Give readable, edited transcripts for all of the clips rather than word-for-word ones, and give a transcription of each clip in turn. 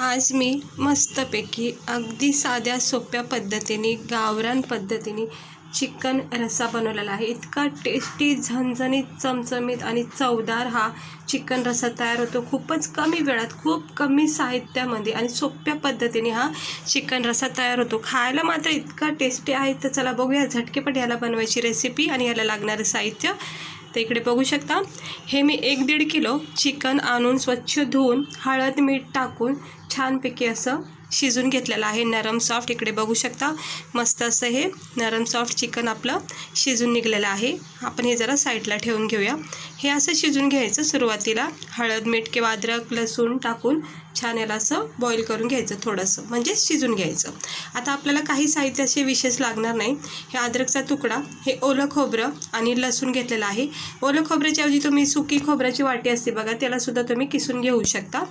आज मी मस्तपैकी अगदी साध्या सोप्या पद्धतीने गावरान पद्धतीने चिकन रस्सा बनवलेला आहे। इतका टेस्टी, झणझणीत, चमचमीत आणि चवदार हा चिकन रस्सा तयार होतो। खूपच कमी वेळात, खूप कमी साहित्यामध्ये आणि सोप्या पद्धतीने हा चिकन रस्सा तयार होतो। खायला मात्र इतका टेस्टी आहे। तर चला बघूया झटकेपट याला बनवायची रेसिपी आणि याला लागणारं साहित्य। तर इकडे बघू शकता, हे मी 1-1.5 किलो चिकन आणून स्वच्छ धुवून हळद मीठ टाकून छानपैकी असं शिजून घेतलेलं आहे, नरम सॉफ्ट। इकडे बघू शकता, मस्त असं हे नरम सॉफ्ट चिकन आपलं शिजून निघलेलं आहे। आपण हे जरा साईडला ठेवून घेऊया। हे असं शिजून घ्यायचं सुरुवातीला, हळद मीठ किंवा अद्रक लसूण टाकून छान याला असं बॉईल करून घ्यायचं, थोडंसं म्हणजे शिजून घ्यायचं। आता आपल्याला काही साहित्य असे विशेष लागणार नाही। हे अद्रकचा तुकडा, हे ओलं खोबरं आणि लसूण घेतलेलं आहे। ओलं खोबऱ्याच्या ऐवजी तुम्ही सुकी खोबऱ्याची वाटी असते बघा, त्यालासुद्धा तुम्ही किसून घेऊ शकता।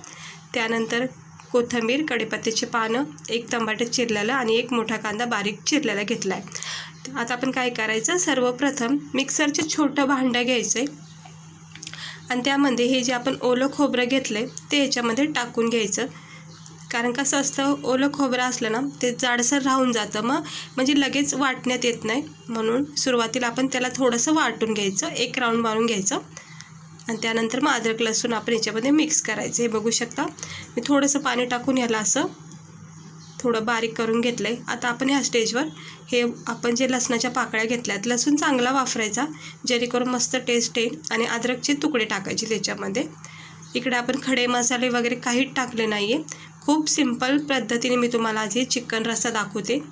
त्यानंतर कोथिंबीर, कढीपत्त्याची पानं, 1 टमाटर चिरलेलं आणि 1 मोठा कांदा बारीक चिरलेला घेतला आहे। आता आपण काय करायचं, सर्वप्रथम मिक्सरचं छोटं भांडं घ्यायचं आहे आणि त्यामध्ये हे जे आपण ओलं खोबरं घेतलं आहे ते याच्यामध्ये टाकून घ्यायचं। कारण कसं असतं, ओलं खोबरं असलं ना ते जाडसर राहून जातं, म्हणजे लगेच वाटण्यात येत नाही। म्हणून सुरुवातीला आपण त्याला थोडंसं वाटून घ्यायचं, 1 राऊंड मारून घ्यायचं आणि त्यानंतर मग अद्रक लसूण आपण याच्यामध्ये मिक्स करायचं। हे बघू शकता, मी थोडंसं पाणी टाकून याला असं थोडं बारीक करून घेतलं आहे। आता आपण ह्या स्टेजवर हे आपण जे लसणाच्या पाकळ्या घेतल्यात, लसूण चांगला वापरायचा जेणेकरून मस्त टेस्ट येईल आणि अद्रकचे तुकडे टाकायचे त्याच्यामध्ये। इकडे आपण खडे मसाले वगैरे काहीच टाकले नाही आहे। खूप सिंपल पद्धतीने मी तुम्हाला आज हे चिकन रस्सा दाखवते।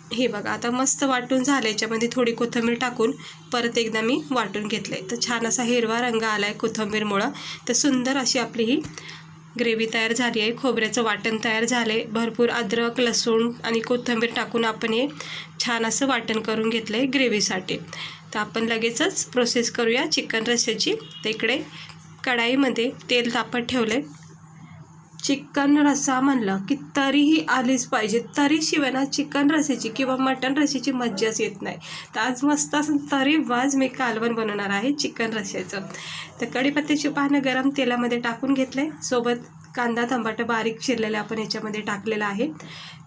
हे बघा, आता मस्त वाटून झालं। याच्यामध्ये थोडी कोथिंबीर टाकून परत एकदा मी वाटून घेतलं आहे। तर छान असा हिरवा रंग आला आहे कोथिंबीरमुळं। तर सुंदर अशी आपली ही ग्रेव्ही तयार झाली आहे, खोबऱ्याचं वाटण तयार झालं आहे। भरपूर अद्रक लसूण आणि कोथिंबीर टाकून आपण हे छान असं वाटण करून घेतलं आहे ग्रेव्हीसाठी। तर आपण लगेचच प्रोसेस करूया चिकन रस्स्याची। तर इकडे कढाईमध्ये तेल तापत ठेवलं आहे। चिकन रस्सा म्हणलं की तरीही आलीच पाहिजे, तरीशिवाय ना चिकन रस्स्याची किंवा मटण रस्स्याची मज्जाच येत नाही। तर आज मस्त असं तरीवाज मी कालवण बनवणार आहे चिकन रस्स्याचं। तर कढीपत्त्याची पानं गरम तेलामध्ये टाकून घेतले, सोबत कांदा टमाटर बारीक चिरलेले आपण याच्यामध्ये टाकलेला आहे।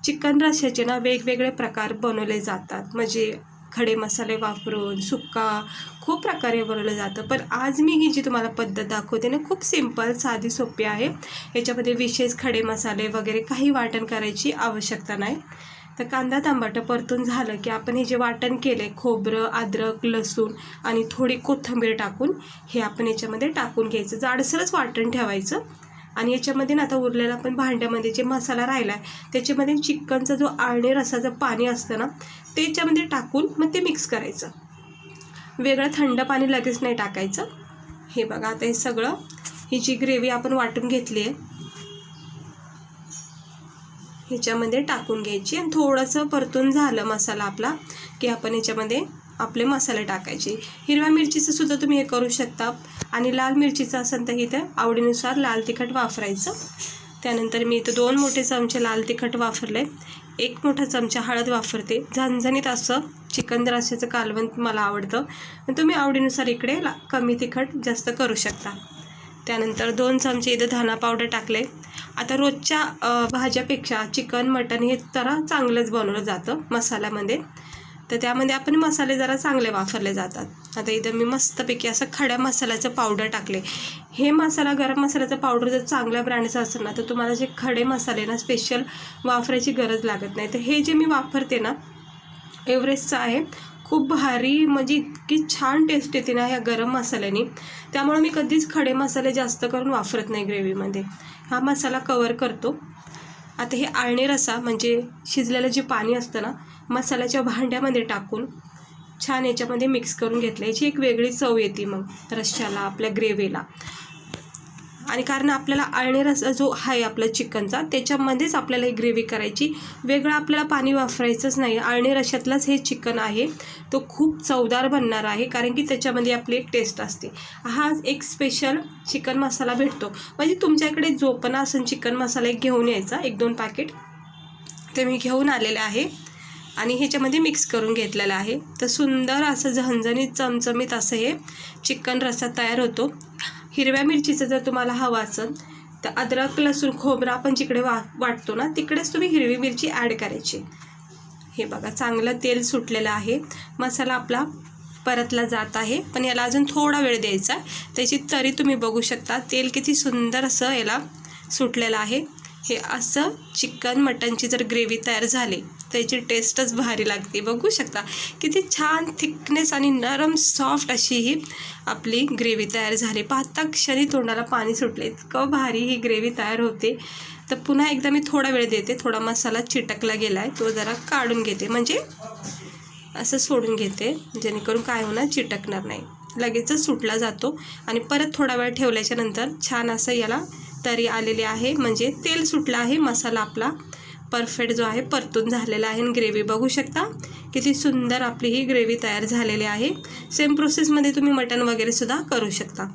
चिकन रस्स्याचे ना वेगवेगळे प्रकार बनवले जातात, म्हणजे खडे मसाले वापरून, सुक्का, खूप प्रकारे बनवलं जातं। पण आज मी ही जी तुम्हाला पद्धत दाखवते ना, खूप सिंपल साधी सोपी आहे। याच्यामध्ये विशेष खडे मसाले वगैरे काही वाटण करायची आवश्यकता नाही। तर कांदा टमाटर परतून झालं की आपण हे जे वाटण केले, खोबरं अद्रक लसूण आणि थोडी कोथिंबीर टाकून हे आपण याच्यामध्ये टाकून घ्यायचं। जाडसरच वाटण ठेवायचं आणि याच्यामध्ये ना आता उरलेला आपण भांड्यामध्ये जे मसाला राहिला आहे त्याच्यामध्ये चिकनचा जो आळणी रसाचं पाणी असतं ना त्याच्यामध्ये टाकून मग ते मिक्स करायचं। वेगळं थंड पाणी लगेच नाही टाकायचं। हे बघा, आता हे सगळं, ही जी ग्रेव्ही आपण वाटून घेतली आहे ह्याच्यामध्ये टाकून घ्यायची आणि थोडंसं परतून झालं मसाला आपला की आपण याच्यामध्ये आपले मसाले टाकायचे। हिरव्या मिरचीचं सुद्धा तुम्ही हे करू शकता आणि लाल मिरचीचं असेल तर इथं आवडीनुसार लाल तिखट वापरायचं। त्यानंतर मी इथं 2 मोठे चमचे लाल तिखट वापरले, 1 मोठा चमचा हळद वापरते। झणझणीत असं चिकन रस्स्याचं कालवण मला आवडतं, तुम्ही आवडीनुसार इकडे कमी तिखट जास्त करू शकता। त्यानंतर 2 चमचे इथं धना पावडर टाकले। आता रोजच्या भाज्यापेक्षा चिकन मटण हे तर चांगलंच बनवलं जातं मसाल्यामध्ये, तर त्यामध्ये आपण मसाले जरा चांगले वापरले जातात। आता इथं मी मस्तपैकी असं खड्या मसाल्याचं पावडर टाकले। हे मसाला, गरम मसाल्याचा पावडर जर चांगल्या ब्रँडचा असेल ना तर तुम्हाला जे खडे मसाले ना स्पेशल वापरायची गरज लागत नाही। तर हे जे मी वापरते ना एव्हरेस्टचं आहे, खूप भारी, म्हणजे इतकी छान टेस्ट येते ना ह्या गरम मसाल्याने। त्यामुळे मी कधीच खडे मसाले जास्त करून वापरत नाही ग्रेव्हीमध्ये, हा मसाला कवर करतो। आता हे आळणी रस्सा म्हणजे शिजलेलं जे पाणी असतं ना मसाल्याच्या भांड्यामध्ये टाकून छान याच्यामध्ये मिक्स करून घेतलं। याची एक वेगळी चव येते मग रश्श्याला, आपल्या ग्रेव्हीला। आणि कारण आपल्याला आळणी रस्सा जो आहे आपला चिकनचा त्याच्यामध्येच आपल्याला ही ग्रेव्ही करायची, वेगळं आपल्याला पाणी वापरायचंच नाही। आळणी रश्श्यातलाच हे चिकन आहे, तो खूप चवदार बनणार आहे कारण की त्याच्यामध्ये आपली एक टेस्ट असते। हा एक स्पेशल चिकन मसाला भेटतो, म्हणजे तुमच्याकडे जो पण असेल चिकन मसाला एक घेऊन यायचा, 1-2 पॅकेट ते मी घेऊन आलेले आहे आणि ह्याच्यामध्ये मिक्स करून घेतलेलं आहे। तर सुंदर असं झणझणीत चमचमीत असं हे चिकन रस्सा तयार होतो। हिरव्या मिरचीचं जर तुम्हाला हवं असेल तर अद्रक लसूण खोबरं आपण जिकडे वाटतो ना तिकडेच तुम्ही हिरवी मिरची ॲड करायची. हे बघा चांगलं तेल सुटलेलं आहे. मसाला आपला परतला जात आहे, पण याला अजून थोडा वेळ द्यायचा. त्याची तरी तुम्ही बघू शकता. तेल किती सुंदर असं याला सुटलेलं आहे. हे असं चिकन मटनची जर ग्रेव्ही तयार झाली त्याची टेस्टच भारी लागते. बघू शकता किती छान थिकनेस आणि नरम सॉफ्ट अशी ही आपली ग्रेव्ही तयार झाली. पाहता क्षणी तोंडाला पाणी सुटले. इतकं भारी ही ग्रेव्ही तयार होते. तर पुन्हा एकदा मी थोडा वेळ देते. थोडा मसाला चिटकला गेला आहे तो जरा काढून घेते, म्हणजे असं सोडून घेते, जेणेकरून काय होणार चिटकणार नाही. लगेचच सुटला जातो. आणि परत थोडा वेळ ठेवल्याच्या नंतर छान असं याला तरी आलेली आहे, म्हणजे तेल सुटलं आहे. मसाला आपला परफेक्ट जो आहे परतून झालेला आहे. आणि ग्रेव्ही बघू शकता किती सुंदर आपली ही ग्रेव्ही तयार झालेली आहे. सेम प्रोसेसमध्ये तुम्ही मटण वगैरे सुद्धा करू शकता.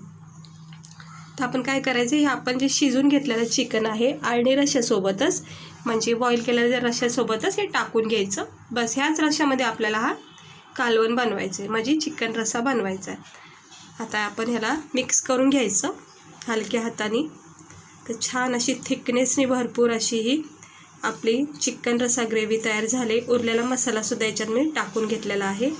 तर आपण काय करायचं, हे आपण जे शिजून घेतलेलं चिकन आहे आळणी रश्श्यासोबतच, म्हणजे बॉईल केलेल्या रश्श्यासोबतच हे टाकून घ्यायचं. बस ह्याच रश्श्यामध्ये आपल्याला हा कालवण बनवायचं आहे, म्हणजे चिकन रस्सा बनवायचा आहे. आता आपण ह्याला मिक्स करून घ्यायचं हलक्या हाताने. तर छान अशी थिकनेसनी भरपूर अशी ही आपली चिकन रस्सा ग्रेव्ही तयार झाली. उरलेला मसालासुद्धा याच्यात मी टाकून घेतलेला आहे.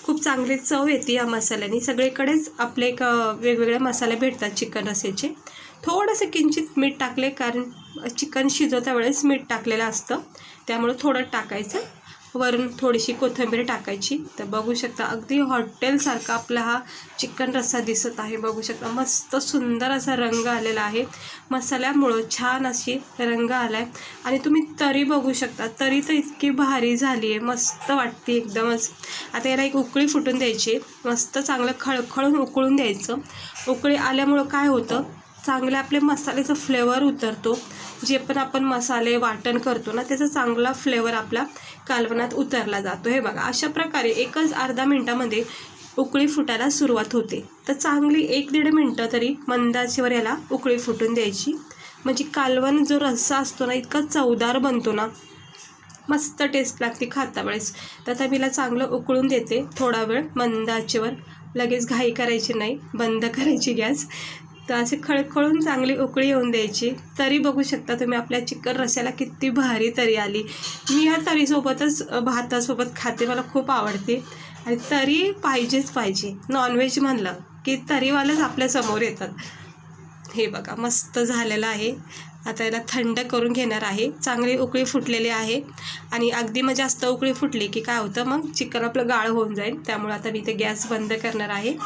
खूप चांगली चव येते या मसाल्याने. सगळीकडेच आपले वेगवेगळे मसाले भेटतात चिकन रस्स्याचे. थोडंसं किंचित मीठ टाकले, कारण चिकन शिजवता वेळेस मीठ टाकलेलं असतं, त्यामुळे थोडं टाकायचं. वरून थोडीशी कोथिंबीर टाकायची. तर बघू शकता अगदी हॉटेलसारखा आपला हा चिकन रस्सा दिसत आहे. बघू शकता मस्त सुंदर असा रंग आलेला आहे. मसाल्यामुळं छान अशी रंग आला आहे. आणि तुम्ही तरी बघू शकता, तरी तर इतकी भारी झाली आहे, मस्त वाटते एकदमच. आता याला एक उकळी फुटून द्यायची. मस्त चांगलं खळखळून उकळून द्यायचं. उकळी आल्यामुळं काय होतं, चांगले आपले मसाल्याचा फ्लेवर उतरतो. जे पण आपण मसाले वाटण करतो ना त्याचा चांगला फ्लेवर आपला कालवणात उतरला जातो. हे बघा अशा प्रकारे एकच अर्धा मिनटामध्ये उकळी फुटायला सुरुवात होते. तर चांगली 1-1.5 मिनटं तरी मंद आचेवर याला उकळी फुटून द्यायची, म्हणजे कालवण जो रस्सा असतो ना इतका चवदार बनतो ना, मस्त टेस्ट लागते खाता वेळेस. तर आता मी चांगलं उकळून देते थोडा वेळ मंद आचेवर. लगेच घाई करायची नाही, बंद करायची गॅस. तर असे खळखळून चांगली उकळी येऊन द्यायची. तरी बघू शकता तुम्ही आपल्या चिकन रस्स्याला किती भारी तरी आली. मी या तरीसोबतच भातासोबत खाते, मला खूप आवडते. आणि तरी पाहिजेच पाहिजे. नॉनव्हेज म्हणलं की तरीवालंच आपल्यासमोर येतात. हे बघा मस्त झालेलं आहे. आता याला थंड करून घेणार आहे. चांगली उकळी फुटलेली आहे. आणि अगदी मग जास्त उकळी फुटली की काय होतं, मग चिकन आपलं गाळ होऊन जाईल. त्यामुळे आता मी ते गॅस बंद करणार आहे.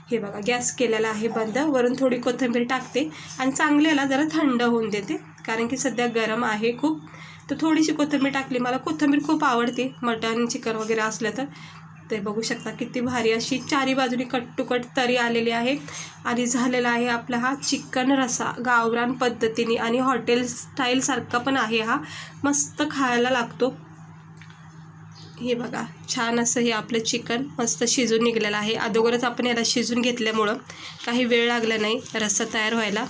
हे बघा गॅस केलेला आहे बंद. वरून थोडी कोथिंबीर टाकते आणि चांगल्याला जरा थंड होऊन देते, कारण की सध्या गरम आहे खूप. तर थोडीशी कोथिंबीर टाकली. मला कोथिंबीर खूप आवडते मटण चिकन वगैरे असलं तर. ते बघू शकता किती भारी अशी चारी बाजूनी कट टू कट तरी आलेली आहे. आणि झालेला आहे आपला हा चिकन रस्सा गावरान पद्धतीने. आणि हॉटेल स्टाईलसारखा पण आहे हा, मस्त खायला लागतो. हे बघा छान असं हे आपलं चिकन मस्त शिजून निघलेलं आहे. अगोदरच आपण याला शिजून घेतल्यामुळं काही वेळ लागला नाही रस्सा तयार व्हायला.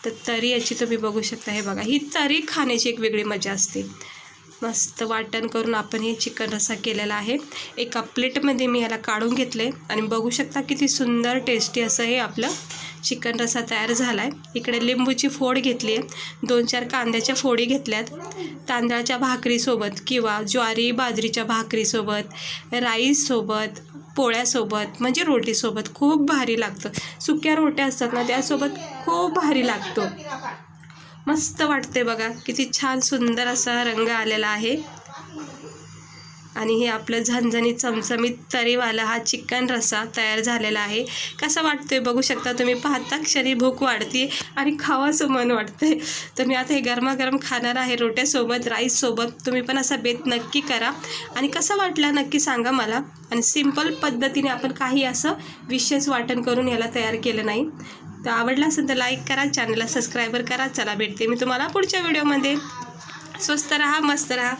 तर तरी याची तुम्ही बघू शकता. हे बघा ही तरी खाण्याची एक वेगळी मजा असते. मस्त वाटण करून आपण हे चिकन रस्सा केलेला आहे. एका प्लेटमध्ये मी याला काढून घेतले आणि बघू शकता किती सुंदर टेस्टी असं हे आपलं चिकन रस्सा तयार झाला आहे. इकडे लिंबूची फोड घेतली आहे, 2-4 कांद्याच्या फोडी घेतल्यात. तांदळाच्या भाकरीसोबत किंवा ज्वारी बाजरीच्या भाकरीसोबत, राईससोबत, पोळ्यासोबत म्हणजे रोटीसोबत खूप भारी लागतं. सुक्या रोट्या असतात ना त्यासोबत खूप भारी लागतो. मस्त वाटते बघा किती छान सुंदर असा रंग आलेला आहे. आणि हे आपलं झणझणीत चमचमीत तरीवाला हा चिकन रस्सा तयार झालेला आहे. कसा वाटतोय बघू शकता तुम्ही. पाहता क्षणी भूक वाढते आणि खावाचं मन वाटतंय. तर मी आता हे गरमागरम खाणार आहे रोट्यासोबत राईससोबत. तुम्ही पण असा बेत नक्की करा आणि कसा वाटला नक्की सांगा मला. आणि सिंपल पद्धतीने आपण काही असं विशेष वाटण करून याला तयार केलं नाही. तर आवडला असेल तर लाईक करा, चॅनलला सबस्क्राईबर करा. चला भेटते मी तुम्हाला पुढच्या व्हिडिओमध्ये. स्वस्त राहा, मस्त राहा.